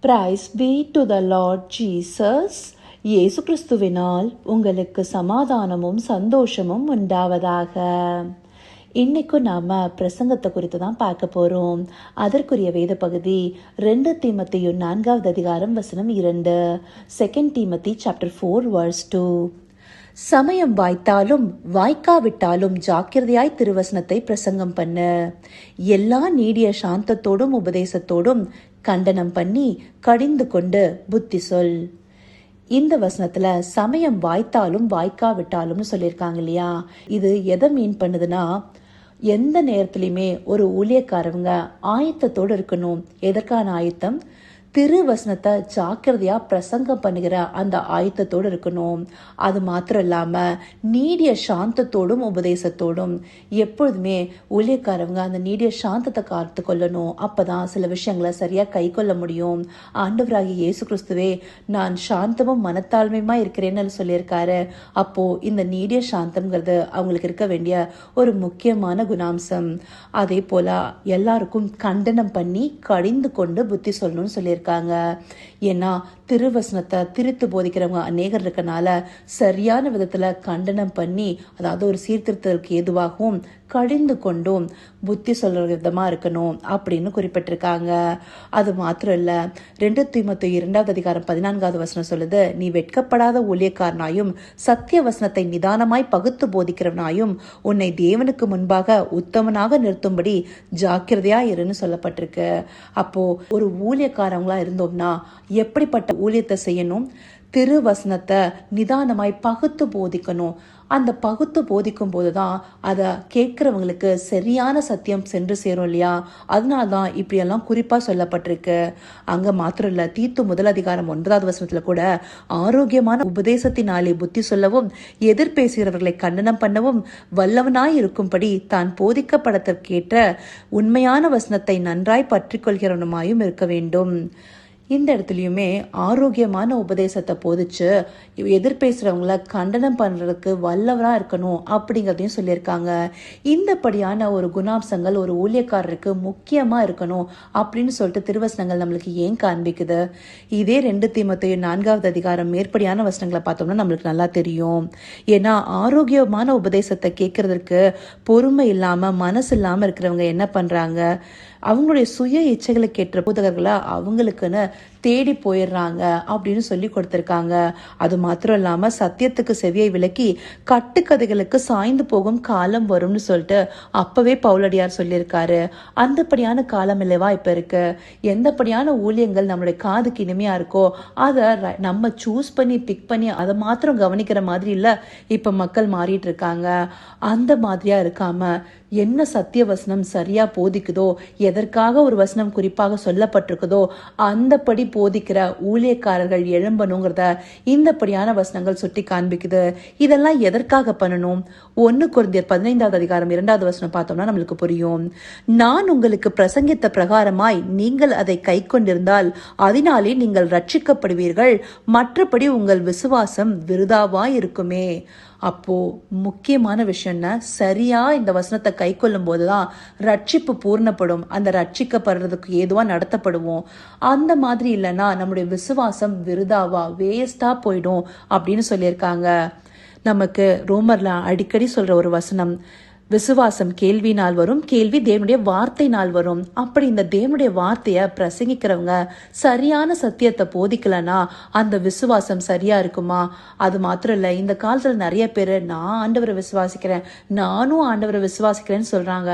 Price B to the Lord Jesus. இயேசு கிறிஸ்துவினால் உங்களுக்கு சமாதானமும் சந்தோஷமும் உண்டாவதாக. இன்னைக்கும் நாம பிரசங்கத்தை குறித்து தான் பார்க்க போறோம். அதற்குரிய வேத பகுதி 2 தீமோத்தேயு 4வது அதிகாரம் வசனம் 2, 2 தீமோத்தேயு சாப்டர் 4 verse 2. சமயம் வாய்த்தாலும் வாய்க்காவிட்டாலும் ஜாக்கிரதையாய் திருவசனத்தை பிரசங்கம் பண்ணு. எல்லா நீடிய சாந்தத்தோடும் உபதேசத்தோடும் கண்டனம் பண்ணி கடிந்து கொண்டு புத்தி சொல். இந்த வசனத்துல சமயம் வாய்த்தாலும் வாய்க்காவிட்டாலும்னு சொல்லியிருக்காங்க இல்லையா? இது எதை மீன் பண்ணுதுன்னா, எந்த நேரத்திலையுமே ஒரு ஊழியக்காரவங்க ஆயத்தத்தோடு இருக்கணும். எதற்கான ஆயத்தம்? திருவசனத்தை ஜாக்கிரதையா பிரசங்கம் பண்ணுகிற அந்த ஆயத்தத்தோடு இருக்கணும். அது மாத்திரம் இல்லாம நீடிய சாந்தத்தோடும் உபதேசத்தோடும் எப்பொழுதுமே ஊழியக்காரவங்க அந்த நீடிய சாந்தத்தை காத்து கொள்ளணும். அப்பதான் சில விஷயங்களை சரியா கை கொள்ள முடியும். ஆண்டவராகிய இயேசு கிறிஸ்துவே நான் சாந்தமும் மனத்தாழ்மையுமா இருக்கிறேன்னு சொல்லியிருக்காரு. அப்போ இந்த நீடிய சாந்தம்ங்கிறது அவங்களுக்கு இருக்க வேண்டிய ஒரு முக்கியமான குணாம்சம். அதே போல எல்லாருக்கும் கண்டனம் பண்ணி கடிந்து கொண்டு புத்தி சொல்லணும்னு சொல்லியிருக்காரு. ஏன்னா திருவசனத்தை திரித்து போதிக்கிறவங்க அநேகர் இருக்கனால சரியான விதத்துல கண்டனம் பண்ணி, அதாவது ஒரு சீர்திருத்தத்துக்கு ஏதுவாகவும் கடிந்து கொண்டும் புத்தி சொல்ற விதமா இருக்கணும் அப்படின்னு குறிப்பிட்டிருக்காங்க. அது மாத்திரம் இல்ல, 2 தீமோத்தேயு 2வது அதிகாரம் 14வது வசனம் சொல்லுது, நீ வெட்கப்படாத ஊழியக்காரனாயும் சத்திய வசனத்தை நிதானமாய் பகுத்து போதிக்கிறவனாயும் உன்னை தேவனுக்கு முன்பாக உத்தமனாக நிறுத்தும்படி ஜாக்கிரதையா இருன்னு சொல்லப்பட்டிருக்கு. அப்போ ஒரு ஊழியக்காரங்களா இருந்தோம்னா எப்படிப்பட்ட ஊழியத்தை செய்யணும்? திருவசனத்தை நிதானமாய் பகுத்து போதிக்கணும். அந்த பகுத்து போதிக்கும் போதுதான் அதை கேட்கிறவங்களுக்கு சரியான சத்தியம் சென்று சேரும் இல்லையா? அதனால்தான் இப்படியெல்லாம் குறிப்பா சொல்லப்பட்டிருக்கு. அங்க மாத்திரம் இல்ல, தீத்து 1 அதிகாரம் 9வது வசனத்துல கூட ஆரோக்கியமான உபதேசத்தினாலே புத்தி சொல்லவும் எதிர்பேசுகிறவர்களை கண்டனம் பண்ணவும் வல்லவனாய் இருக்கும்படி தான் போதிக்கப்படத்திற்கேற்ற உண்மையான வசனத்தை நன்றாய் பற்றி கொள்கிறவனுமாயும் இருக்க வேண்டும். இந்த இடத்துலயுமே ஆரோக்கியமான உபதேசத்தை போதிச்சு எதிர்பேசுறவங்கள கண்டனம் பண்றதுக்கு வல்லவரா இருக்கணும் அப்படிங்கிறதையும் சொல்லியிருக்காங்க. இந்தபடியான ஒரு குணாம்சங்கள் ஒரு ஊழியக்காரருக்கு முக்கியமா இருக்கணும் அப்படின்னு சொல்லிட்டு திருவசனங்கள் நம்மளுக்கு ஏன் காண்பிக்குது? இதே 2 தீமோத்தேயு 4வது அதிகாரம் மேற்படியான வசனங்களை பார்த்தோம்னா நம்மளுக்கு நல்லா தெரியும். ஏன்னா ஆரோக்கியமான உபதேசத்தை கேட்கறதுக்கு பொறுமை இல்லாம மனசு இல்லாம இருக்கிறவங்க என்ன பண்றாங்க? அவங்களுடைய சுய இச்சைகளுக்கு ஏற்ற போதகர்களா அவங்களுக்குன்னு தேடி போயிடுறாங்க அப்படின்னு சொல்லி கொடுத்திருக்காங்க. அது மாத்திரம் இல்லாம சத்தியத்துக்கு செவியை விலக்கி கட்டுக்கதைகளுக்கு சாய்ந்து போகும் காலம் வரும்னு சொல்லிட்டு அப்பவே பவுலடியார் சொல்லியிருக்காரு. அந்தபடியான காலம் இல்லவா இப்ப இருக்கு? எந்தபடியான ஊழியங்கள் நம்மளுடைய காதுக்கு இனிமையா இருக்கோ அதை நம்ம சூஸ் பண்ணி பிக் பண்ணி அதை மாத்திரம் கவனிக்கிற மாதிரி இல்ல இப்ப மக்கள் மாறிட்டு இருக்காங்க. அந்த மாதிரியா இருக்காம என்ன சத்திய வசனம் சரியா போதிக்குதோ, எதற்காக ஒரு வசனம் குறிப்பாக சொல்லப்பட்டிருக்குதோ அந்தபடி போதிக்கிற ஊழியக்காரர்கள் எழும்பணுங்கிறத இந்தபடியான வசனங்கள் சுட்டி காண்பிக்குது. இதெல்லாம் எதற்காக பண்ணணும்? 1 கொரிந்தியர் 15வது அதிகாரம் 2வது வசனம் பார்த்தோம்னா நம்மளுக்கு புரியும். நான் உங்களுக்கு பிரசங்கித்த பிரகாரமாய் நீங்கள் அதை கை கொண்டிருந்தால் அதனாலே நீங்கள் ரட்சிக்கப்படுவீர்கள், மற்றபடி உங்கள் விசுவாசம் விருதாவாய் இருக்குமே. அப்போ முக்கியமான விஷயம்னா சரியா இந்த வசனத்தை கை கொள்ளும் போதுதான் ரட்சிப்பு பூர்ணப்படும். அந்த ரட்சிக்கப்படுறதுக்கு ஏதுவா நடத்தப்படுவோம். அந்த மாதிரி இல்லைன்னா நம்முடைய விசுவாசம் விருதாவா வேஸ்டா போயிடும் அப்படின்னு சொல்லியிருக்காங்க. நமக்கு ரோமர்ல அடிக்கடி சொல்ற ஒரு வசனம், விசுவாசம் கேள்வினால் வரும், கேள்வி தேவனுடைய வார்த்தையினால் வரும். அப்படி இந்த தேவனுடைய வார்த்தைய பிரசங்கிக்கிறவங்க சரியான சத்தியத்தை போதிக்கலனா அந்த விசுவாசம் சரியா இருக்குமா? அது மாத்திரம் இல்ல, இந்த காலத்துல நிறைய பேரு நான் ஆண்டவரை விசுவாசிக்கிறேன், நானும் ஆண்டவரை விசுவாசிக்கிறேன்னு சொல்றாங்க.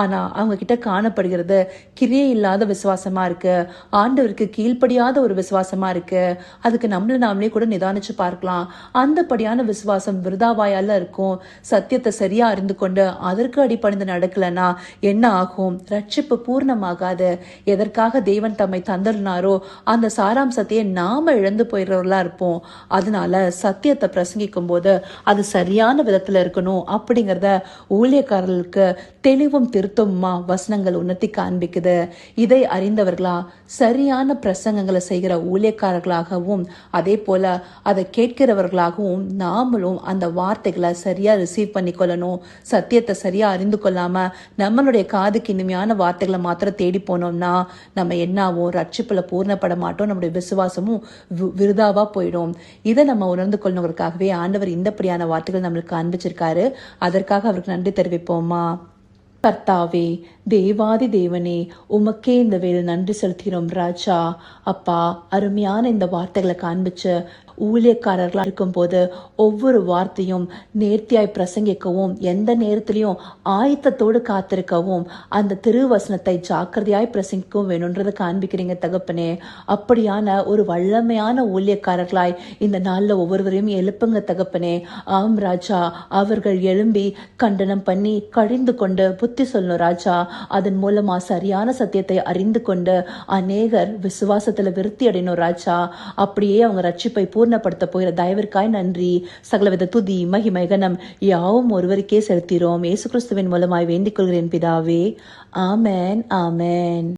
ஆனா அவங்க கிட்ட காணப்படுகிறது கிரியை இல்லாத விசுவாசமா இருக்கு, ஆண்டவருக்கு கீழ்ப்படியாத ஒரு விசுவாசமா இருக்கு. அதுக்கு நாமளே கூட நிதானிச்சு பார்க்கலாம். அந்தபடியான விசுவாசம் விருதாவாயால இருக்கும். சத்தியத்தை சரியா அறிந்து கொண்டு அதற்கு அடிபணிந்து நடக்கலனா என்ன ஆகும்? ரட்சிப்பு பூர்ணமாகாது. எதற்காக தேவன் தம்மை தந்தருனாரோ அந்த சாராம்சத்தையே நாம இழந்து போயிடுறவர்களா இருப்போம். அதனால சத்தியத்தை பிரசங்கிக்கும் போது அது சரியான விதத்துல இருக்கணும் அப்படிங்கறத ஊழியக்காரர்களுக்கு தெளிவும் திருத்தமுமா வசனங்கள் உணர்த்தி காண்பிக்குது. இதை அறிந்தவர்களா சரியான பிரசங்கங்களை செய்கிற ஊழியக்காரர்களாகவும் அதே போல அதை கேட்கிறவர்களாகவும் நாமளும் அந்த வார்த்தைகளை சரியா ரிசீவ் பண்ணிக்கொள்ளணும். சத்தியத்தை சத்தியத்தை சரியா அறிந்து கொள்ளாம நம்மளுடைய காதுக்கு இனிமையான வார்த்தைகளை மாத்திரம் தேடி போனோம்னா நம்ம என்னாவும் ரட்சிப்புல பூர்ணப்பட மாட்டோம். நம்முடைய விசுவாசமும் விருதாவா போயிடும். இதை நம்ம உணர்ந்து கொள்ளணுங்கிறதுக்காகவே ஆண்டவர் இந்தப்படியான வார்த்தைகள் நம்மளுக்கு அனுப்பிச்சிருக்காரு. அதற்காக அவருக்கு நன்றி தெரிவிப்போமா? கர்த்தாவே, தேவாதி தேவனே, உமக்கே இந்த வேலை நன்றி செலுத்துகிறோம் ராஜா. அப்பா, அருமையான இந்த வார்த்தைகளை காண்பிச்சு ஊழியக்காரர்களா இருக்கும் போது ஒவ்வொரு வார்த்தையும் நேர்த்தியாய் பிரசங்கிக்கவும், எந்த நேரத்திலையும் ஆயத்தத்தோடு காத்திருக்கவும், அந்த திருவசனத்தை ஜாக்கிரதையாய் பிரசங்கிக்கவும் வேணும்ன்றதை காண்பிக்கிறீங்க தகப்பனே. அப்படியான ஒரு வல்லமையான ஊழியக்காரர்களாய் இந்த நாள்ல ஒவ்வொருவரையும் எழுப்புங்க தகப்பனே. ஆம் ராஜா, அவர்கள் எழும்பி கண்டனம் பண்ணி கழிந்து கொண்டு புத்தி சொல்லணும் ராஜா. அதன் மூலமா சரியான சத்தியத்தை அறிந்து கொண்டு அநேகர் விசுவாசத்துல விருத்தி அடையணும் ராஜா. அப்படியே அவங்க ரட்சிப்பை பூர்ணப்படுத்த போகிற தயவிற்காய் நன்றி. சகலவித துதி மகிமை கனம் யாவும் ஒருவருக்கே செலுத்திரோம். இயேசு கிறிஸ்துவின் மூலமாய் வேண்டிக் கொள்கிறேன் பிதாவே. ஆமென், ஆமென்.